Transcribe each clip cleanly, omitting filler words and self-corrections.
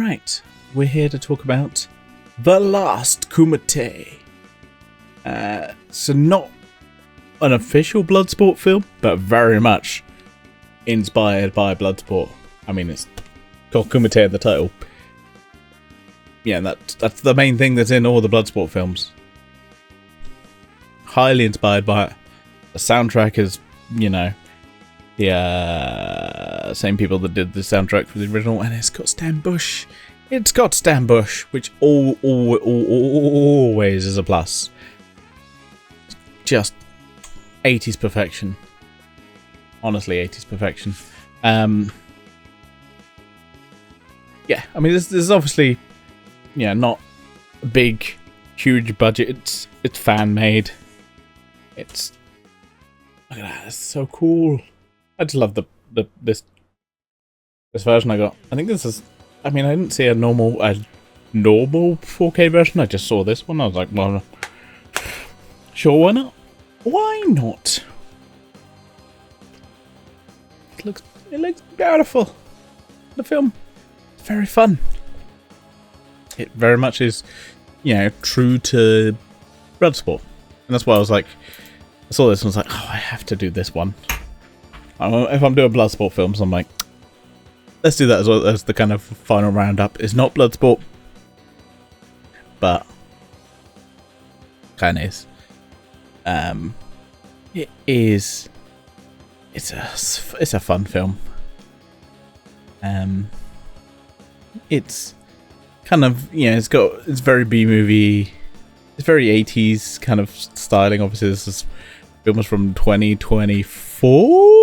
Alright, we're here to talk about The Last Kumite. So not an official Bloodsport film, but very much inspired by Bloodsport. I mean, it's called Kumite in the title. Yeah, that's the main thing that's in all the Bloodsport films. Highly inspired by it. The soundtrack is, you know, the same people that did the soundtrack for the original, and it's got Stan Bush. It's got Stan Bush, which always is a plus. Just 80s perfection. Honestly, 80s perfection. Yeah, I mean, this is obviously, yeah, not a big, huge budget. It's fan made. It's, look at that, it's so cool. I just love this version I got. I think this is, I mean, I didn't see a normal 4K version. I just saw this one. I was like, well, sure, why not? Why not? It looks beautiful. The film, it's very fun. It very much is, you know, true to Bloodsport, and that's why I was like, I saw this and was like, oh, I have to do this one. If I'm doing Bloodsport films, I'm like, let's do that as well as the kind of final roundup. It's not Bloodsport, but kind of is. It is. It's a fun film. It's kind of, you know, it's very B movie. It's very 80s kind of styling. Obviously, this film was from 2024.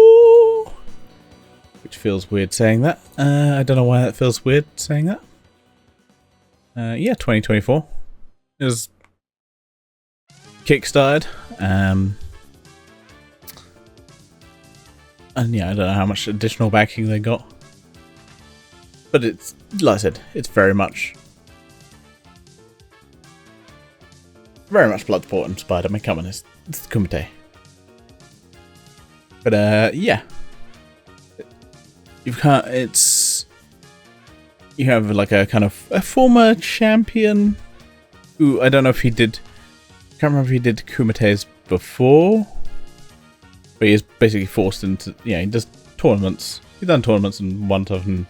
Which feels weird saying that. I don't know why that feels weird saying that. Yeah, 2024. It was kickstarted. And yeah, I don't know how much additional backing they got. But it's, like I said, it's very much Bloodsport inspired. I mean, come on, it's Kumite. But yeah. You have like a kind of a former champion who, I don't know if he did, I can't remember if he did Kumite's before, but he is basically forced into, yeah, he does tournaments. He's done tournaments and won stuff, and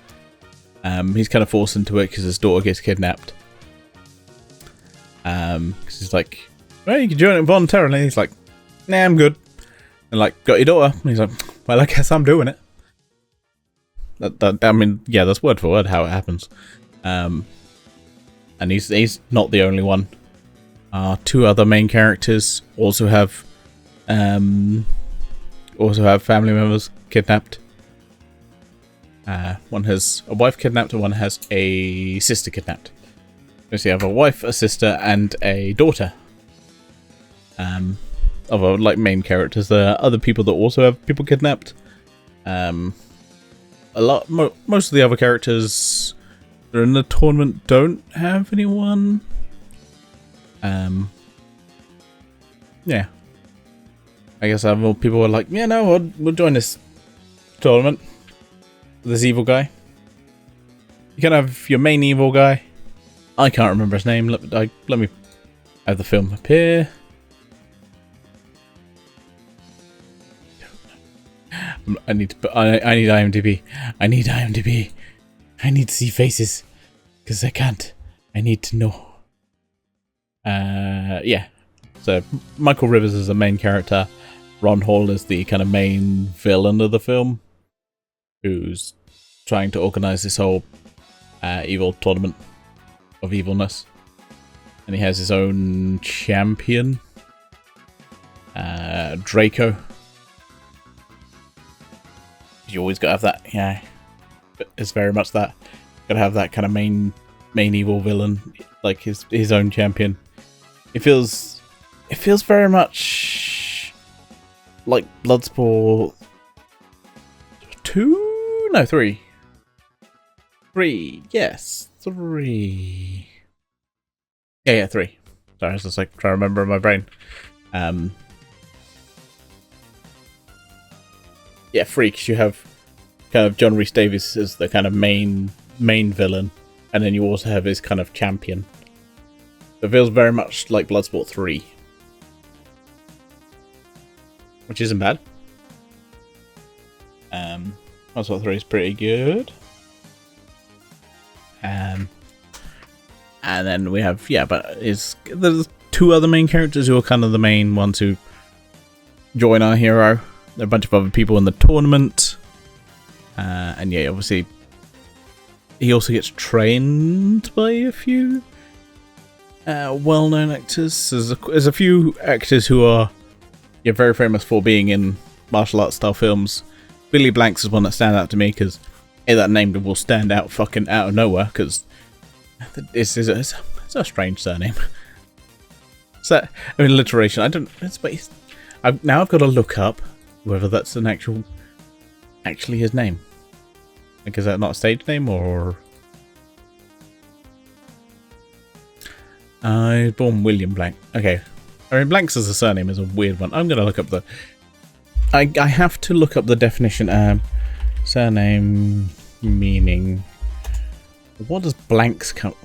he's kind of forced into it because his daughter gets kidnapped. Because he's like, well, you can join it voluntarily. He's like, nah, I'm good. And like, got your daughter. And he's like, well, I guess I'm doing it. I mean, yeah, that's word for word how it happens. And he's not the only one. Two other main characters also have family members kidnapped. One has a wife kidnapped and one has a sister kidnapped. So you have a wife, a sister, and a daughter. Of our like main characters. There are other people that also have people kidnapped. Most of the other characters that are in the tournament don't have anyone. Yeah. I guess people were like, yeah, no, we'll join this tournament. This evil guy. You can have your main evil guy. I can't remember his name. Let me have the film up here. I need IMDb. I need IMDb. I need to see faces. Because I can't. I need to know. Yeah. So, Michael Rivers is the main character. Ron Hall is the kind of main villain of the film. Who's trying to organize this whole evil tournament of evilness. And he has his own champion. Draco. You always gotta have that, yeah. It's very much that. Gotta have that kind of main evil villain, like his own champion. It feels very much like Bloodsport 2? No, 3. 3, yes, 3. Yeah, 3. Sorry, I was just like trying to remember in my brain. Yeah, 3, because you have kind of John Rhys Davies as the kind of main villain, and then you also have his kind of champion. It feels very much like Bloodsport 3. Which isn't bad. Bloodsport 3 is pretty good. And then we have, there's 2 other main characters who are kind of the main ones who join our hero. There are a bunch of other people in the tournament. And yeah, obviously, he also gets trained by a few well-known actors. There's a few actors who are very famous for being in martial arts style films. Billy Blanks is one that stands out to me because that name will stand out fucking out of nowhere because it's a strange surname. So, I mean, alliteration. I don't. Now I've got to look up whether that's an actually his name. Like, is that not a stage name or? I was born William Blank. Okay, I mean, Blanks as a surname is a weird one. I'm gonna look up the. I have to look up the definition. Surname meaning. What does Blanks count?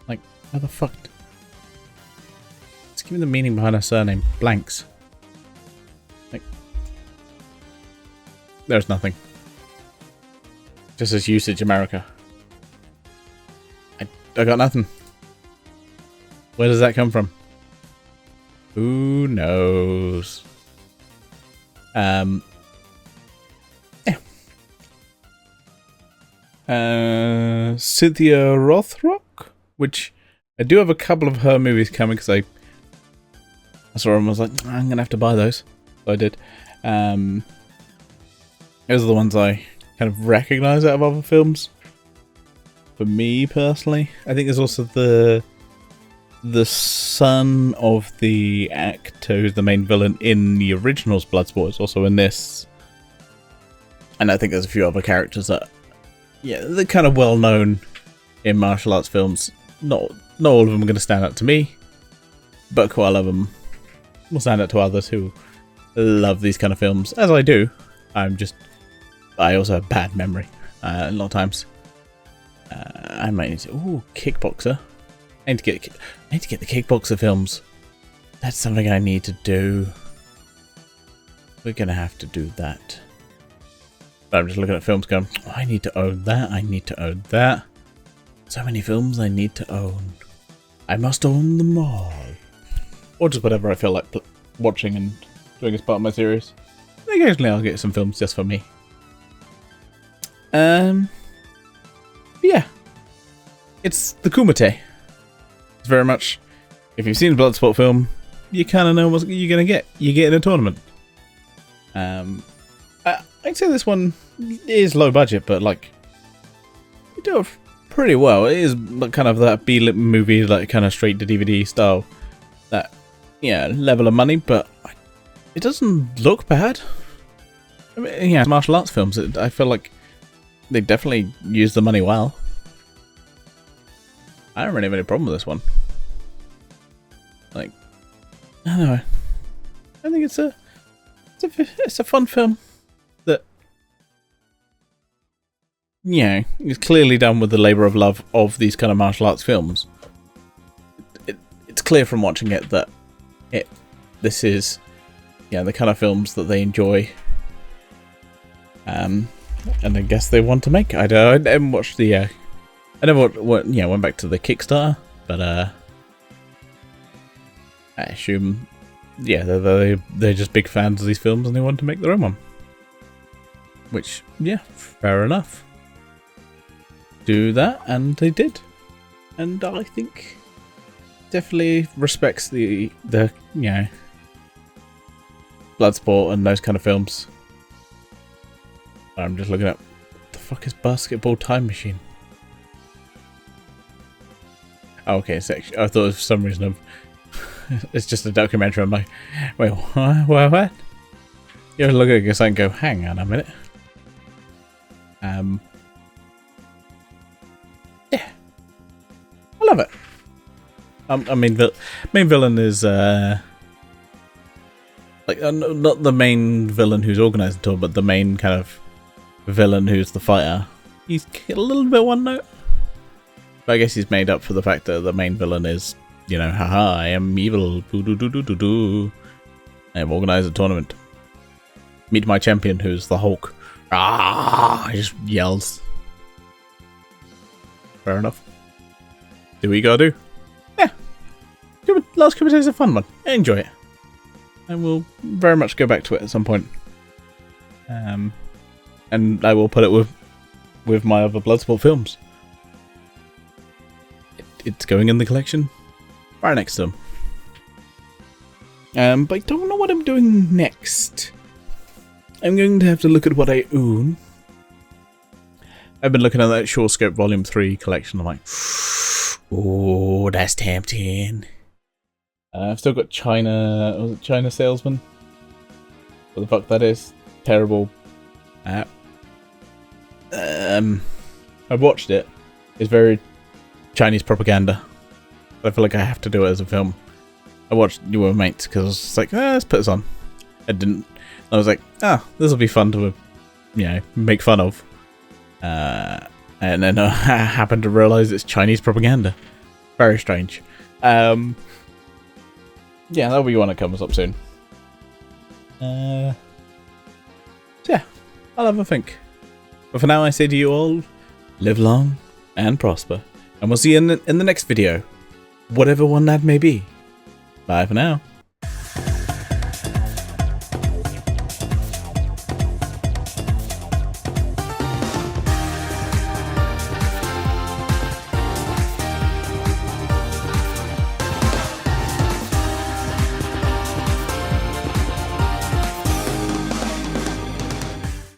Like, how the fuck? Let's give me the meaning behind a surname. Blanks. Like, there's nothing. Just as usage America. I got nothing. Where does that come from? Who knows? Yeah. Cynthia Rothrock, which I do have a couple of her movies coming because I saw them and was like, I'm gonna have to buy those. So I did. Those are the ones I kind of recognize out of other films. For me personally, I think there's also the son of the actor who's the main villain in the original's Bloodsport is also in this. And I think there's a few other characters that, they're kind of well known in martial arts films. Not all of them are going to stand out to me, but quite a lot of them will stand out to others who love these kind of films, as I do. I also have bad memory a lot of times. I might need to. Ooh, Kickboxer. I need to get the Kickboxer films. That's something I need to do. We're gonna have to do that. But I'm just looking at films going, oh, I need to own that. I need to own that. So many films I need to own. I must own them all. Or just whatever I feel like watching and doing as part of my series. And occasionally I'll get some films just for me. Yeah. It's the Kumite. It's very much, if you've seen a Bloodsport film, you kind of know what you're going to get. You get in a tournament. I'd say this one is low budget, but like, you do it pretty well. It is kind of that B-lit movie, like kind of straight to DVD style, that, level of money, but it doesn't look bad. I mean, martial arts films, I feel like they definitely use the money well. I don't really have any problem with this one. Like, I don't know. I think it's a fun film that, is clearly done with the labour of love of these kind of martial arts films. It's clear from watching it that this is, the kind of films that they enjoy. And I guess they want to make. I haven't watched the. I never went back to the Kickstarter, but I assume, they're just big fans of these films and they want to make their own one. Which, fair enough. Do that, and they did, and I think definitely respects the Bloodsport and those kind of films. I'm just looking at, what the fuck is Basketball Time Machine? Oh, okay, it's actually, I thought for some reason it's just a documentary. I'm like, wait, what? You look at this and go, hang on a minute. I love it. I mean, the main villain is not the main villain who's organised the tour, but the main kind of villain who's the fighter. He's a little bit one note. But I guess he's made up for the fact that the main villain is, you know, haha, I am evil. Do. I have organised a tournament. Meet my champion, who's the Hulk. Ah, he just yells. Fair enough. Do we gotta do? Yeah. Last Kumite is a fun one. I enjoy it. And we'll very much go back to it at some point. And I will put it with my other Bloodsport films. It's going in the collection right next to them. But I don't know what I'm doing next. I'm going to have to look at what I own. I've been looking at that Short Scope Volume 3 collection. I'm like, oh, that's tempting. I've still got China. Was it China Salesman? What the fuck that is? Terrible app. I watched it. It's very Chinese propaganda. I feel like I have to do it as a film. I watched You Were Mates because I was just like, let's put this on. I didn't. I was like, this will be fun to, make fun of. And then I happened to realise it's Chinese propaganda. Very strange. Yeah, that'll be one that comes up soon. So yeah, I'll have a think. But for now, I say to you all, live long and prosper. And we'll see you in the next video. Whatever one that may be. Bye for now.